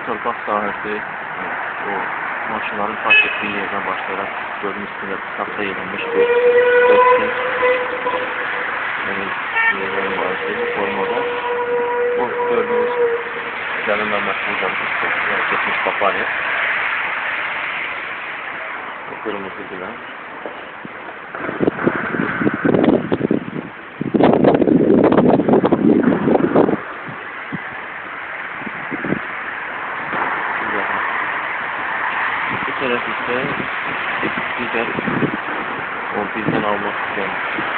torpaq sahəsi o maşınların park etdiyi yerdən başlayaraq gölün üstündə taxta yığılmış bir dörtkin yerlərin var ki, bu formada o gördüğünüz Cəlil Məmmədovdan getmiş Papaya o kırmızı bilen bu taraf ise diğer o bizden almak isteyen